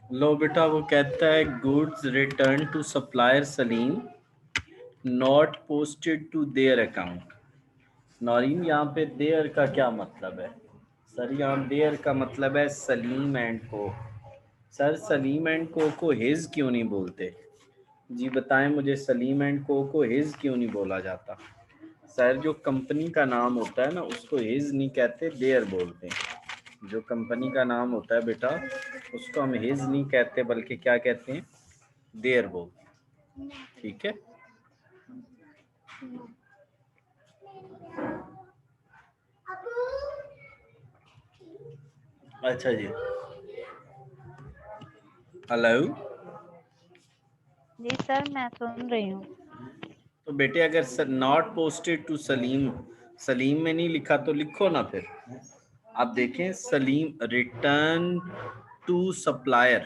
लो बेटा, वो कहता है goods return to supplier Salim not posted to their account. Naureen, यहाँ पे देयर का क्या मतलब है? सर यहाँ देयर का मतलब है सलीम एंड को। सर सलीम एंड को हिज क्यों नहीं बोलते? जी बताएं मुझे, सलीम एंड को हिज क्यों नहीं बोला जाता? सर जो कंपनी का नाम होता है ना, उसको हिज नहीं कहते, देयर बोलते हैं। जो कंपनी का नाम होता है बेटा, उसको हम हिज नहीं कहते, बल्कि क्या कहते हैं? देयर बोलते हैं। ठीक है। अच्छा जी। हेलो। जी सर, मैं सुन रही हूँ। तो बेटे अगर not posted to Salim, Salim में नहीं लिखा तो लिखो ना फिर। आप देखें, सलीम रिटर्न टू सप्लायर,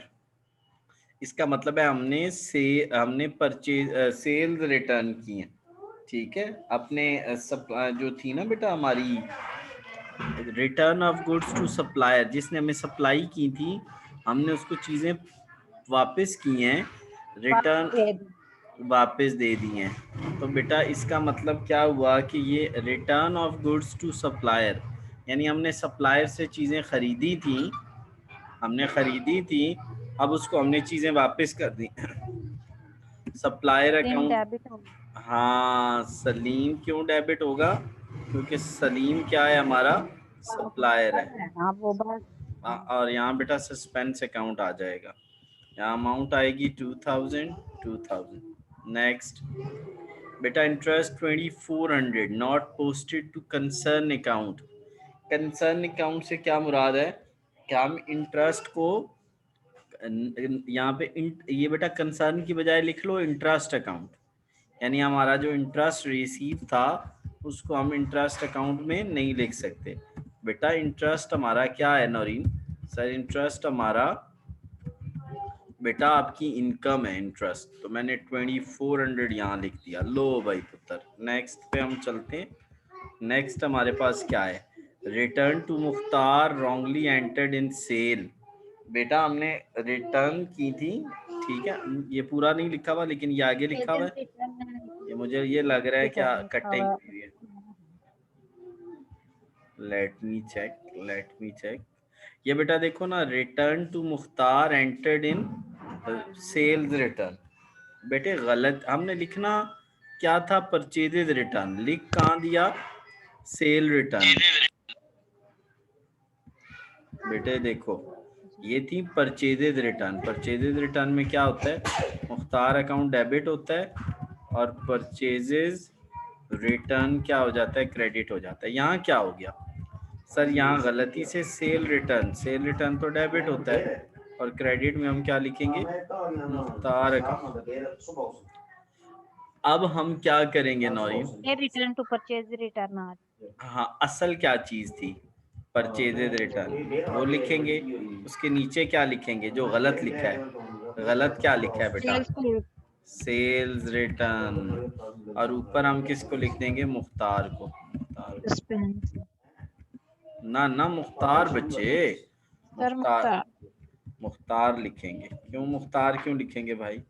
इसका मतलब है हमने परचेज सेल्स रिटर्न की है। ठीक है। अपने जो थी ना बेटा हमारी return of goods to supplier, जिसने हमें सप्लाई की थी, हमने उसको चीजें वापस की हैं, रिटर्न वापस दे दिए हैं। तो बेटा इसका मतलब क्या हुआ कि ये return of goods to supplier, यानी हमने सप्लायर से चीज़ें खरीदी थी, हमने खरीदी थी, अब उसको हमने चीज़ें वापस कर दी। Supplier Salim account. डेबिट होगा। हाँ, सलीम क्यों डेबिट होगा? क्योंकि सलीम क्या है? हमारा सप्लायर है। हाँ वो बात। और यहाँ बेटा सस्पेंस अकाउंट आ जाएगा। यहाँ अमाउंट आएगी 2000 2000। नेक्स्ट बेटा, interest 2400 not posted to concern account. Concern account से क्या मुराद है कि हम इंटरेस्ट को यहाँ पे ये बेटा कंसर्न की बजाय लिख लो इंटरेस्ट अकाउंट, यानी हमारा जो इंटरेस्ट रिसीव था उसको हम इंटरेस्ट अकाउंट में नहीं लिख सकते। बेटा इंटरेस्ट हमारा क्या है नौरीन? सर इंटरेस्ट हमारा बेटा आपकी इनकम है इंटरेस्ट, तो मैंने 2400 यहाँ लिख दिया। लो भाई पुत्र, नेक्स्ट पे हम चलते हैं। नेक्स्ट हमारे पास क्या है? Return to Mukhtar wrongly entered in sale. बेटा हमने रिटर्न की थी, ठीक है, ये पूरा नहीं लिखा हुआ लेकिन ये आगे लिखा हुआ है। ये मुझे ये लग रहा है क्या कटिंग हुई है? Let me check. ये बेटा देखो ना, return to Mukhtar entered in sales return. बेटे गलत हमने लिखना क्या था? परचेजेज रिटर्न लिख कहाँ दिया? Cell return. बेटे देखो, ये थी परचेजेज रिटर्न। परचेजेज रिटर्न में क्या होता है? मुख्तार अकाउंट डेबिट होता है और परचेजेज रिटर्न क्या हो जाता है? क्रेडिट हो जाता है। यहाँ क्या हो गया सर? यहाँ गलती से सेल रिटर्न, सेल रिटर्न तो डेबिट होता है और क्रेडिट में हम क्या लिखेंगे? मुख्तार अकाउंट। अब हम क्या करेंगे नौरीन? ये रिटर्न टू परचेज रिटर्न आ। हाँ, असल क्या चीज थी? परचेजेज रिटर्न, वो लिखेंगे। उसके नीचे क्या लिखेंगे जो गलत लिखा है? गलत क्या लिखा है बेटा? सेल्स को सेल्स रिटर्न। और ऊपर हम किसको लिख देंगे? मुख्तार को। मुख्तार को। सस्पेंस। ना ना, मुख्तार बच्चे, सर मुख्तार। मुख्तार। मुख्तार लिखेंगे। क्यों मुख्तार क्यों लिखेंगे भाई?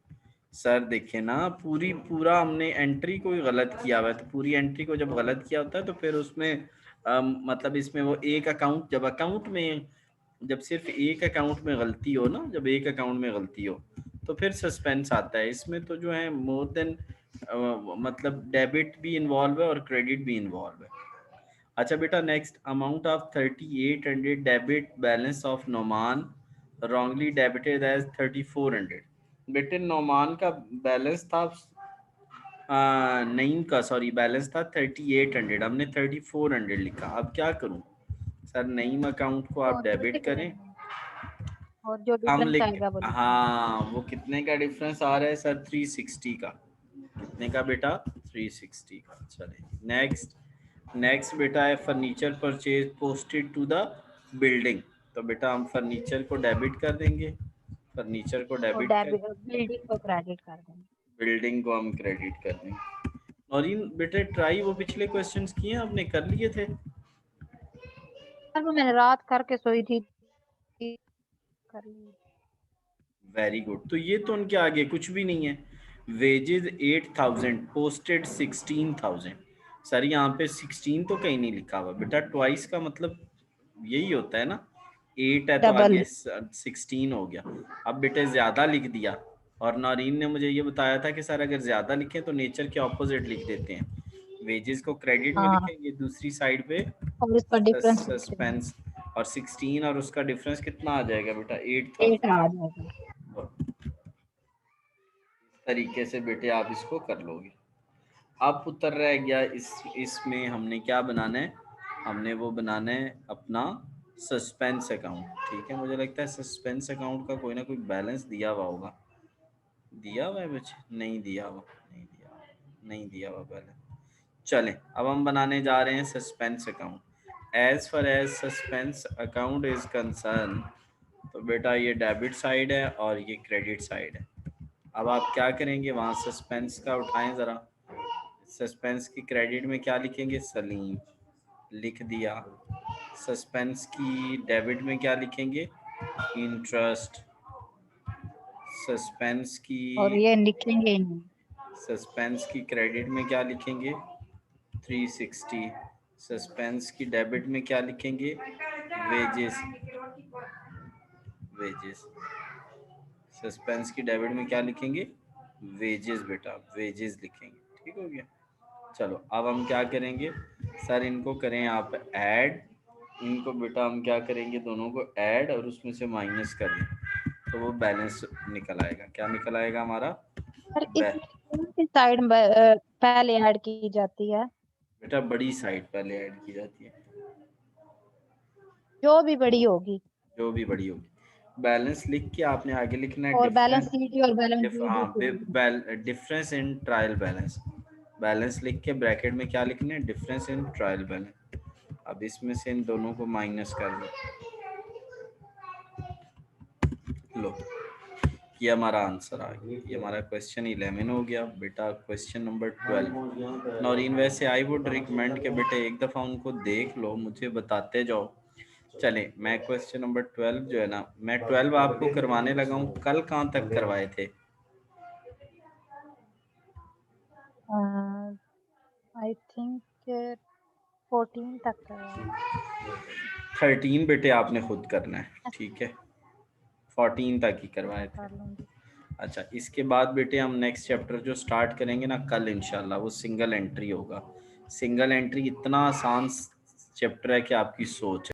सर देखे ना, पूरा हमने एंट्री को ही गलत किया हुआ है, तो पूरी एंट्री को जब गलत किया होता है तो फिर उसमें मतलब इसमें वो एक अकाउंट, जब अकाउंट में जब सिर्फ एक अकाउंट में गलती हो ना, जब एक अकाउंट में गलती हो तो फिर सस्पेंस आता है। इसमें तो जो है मोर देन मतलब डेबिट भी इन्वॉल्व है और क्रेडिट भी इन्वॉल्व है। अच्छा बेटा next, amount of 3800 debit balance of Noman wrongly debited as 3400। बेटे नोमान का बैलेंस था नईम का, सॉरी, बैलेंस था 3800, हमने 3400 लिखा। अब क्या करूं? सर नईम अकाउंट को आप और जो डेबिट करें, डिफरेंस और जो हम डिफरेंस लिख, आएगा वो लिखेंगे। हाँ वो कितने का डिफरेंस आ रहा है सर? 360 का। कितने का बेटा? 360 का। चले नेक्स्ट। नेक्स्ट बेटा है furniture purchase posted to the building. तो बेटा हम फर्नीचर को डेबिट कर देंगे, फर्नीचर को और डेबिट कर, डेबिट बिल्डिंग को क्रेडिट कर देंगे। बिल्डिंग को हम क्रेडिट कर देंगे। और इन बेटे ट्राई वो पिछले क्वेश्चंस किए हैं आपने? कर लिए थे? सर वो मैंने रात करके सोई थी, कर ली। Very good. तो ये तो उनके आगे कुछ भी नहीं है। Wages 8,000, posted 16,000। सर यहाँ पे 16 तो कहीं नहीं लिखा हुआ बेटा, ट्वाइस का मतलब यही होता है ना, 8 है तो डबल। आगे 16 हो गया। अब बेटे ज्यादा लिख दिया, और नौरीन ने मुझे ये बताया था कि सर अगर ज्यादा लिखें तो नेचर के ऑपोजिट लिख देते हैं। वेजेस को क्रेडिट में हाँ, लिखेंगे, दूसरी साइड पे और इसका डिफरेंस सस्पेंस, और 16 और उसका डिफरेंस कितना आ जाएगा बेटा, 8 8,000। आ जाएगा। तरीके से बेटे आप इसको कर लोगे। अब उत्तर रह गया इसमें हमने क्या बनाना है, हमने वो बनाना है अपना सस्पेंस अकाउंट। ठीक है, मुझे लगता है सस्पेंस अकाउंट का कोई ना कोई बैलेंस दिया हुआ होगा। दिया हुआ है बच्चे? नहीं दिया हुआ, नहीं दिया हुआ, नहीं दिया हुआ बैलेंस। चलें, अब हम बनाने जा रहे हैं suspense account. As far as suspense account is concern, तो बेटा ये डेबिट साइड है और ये क्रेडिट साइड है। अब आप क्या करेंगे, वहाँ सस्पेंस का उठाएं ज़रा। सस्पेंस की क्रेडिट में क्या लिखेंगे, सलीम, लिख दिया। सस्पेंस की डेबिट में क्या लिखेंगे, इंटरेस्ट। सस्पेंस की और ये लिखेंगे ही नहीं। सस्पेंस की क्रेडिट में क्या लिखेंगे, 360। सस्पेंस की डेबिट में क्या लिखेंगे, वेजेस, वेजेस। सस्पेंस की डेबिट में क्या लिखेंगे, वेजेस बेटा, वेजेस लिखेंगे। ठीक हो गया। चलो अब हम क्या करेंगे, सर इनको करें आप ऐड, इनको बेटा हम क्या करेंगे, दोनों को ऐड और उसमें से माइनस करें, तो वो बैलेंस निकल आएगा। क्या निकल आएगा हमारा, और बै इसमें कौन सी साइड पहले ऐड की जाती है? बेटा बड़ी साइड पहले ऐड की जाती है, जो भी बड़ी होगी। जो भी बड़ी होगी। बैलेंस लिख के आपने आगे लिखना है और बैलेंस डिफरेंस, सी और बैलेंस डी हाँ, की। Difference in trial balance. Balance लिख के ब्रैकेट में क्या लिखना है, डिफरेंस इन ट्रायल बैलेंस। अब इसमें से इन दोनों को माइनस कर लो, ये हमारा आंसर आ गया। ये हमारा क्वेश्चन 11 हो गया बेटा। क्वेश्चन नंबर 12, नौरीन वैसे आई वुड रिकमेंड के बेटे एक दफ़ा उनको देख लो, मुझे बताते जाओ। चले, मैं क्वेश्चन नंबर 12 जो है ना, मैं 12 आपको करवाने लगा हूँ, कल कहाँ तक करवाए थे? आई थिंक 14 तक करवाया। 13 बेटे आपने खुद करना है, ठीक है, 14 तक ही करवाए थे। कर लूंगी। अच्छा, इसके बाद बेटे हम नेक्स्ट चैप्टर जो स्टार्ट करेंगे ना कल इंशाल्लाह, वो सिंगल एंट्री होगा। सिंगल एंट्री इतना आसान चैप्टर है कि आपकी सोच है।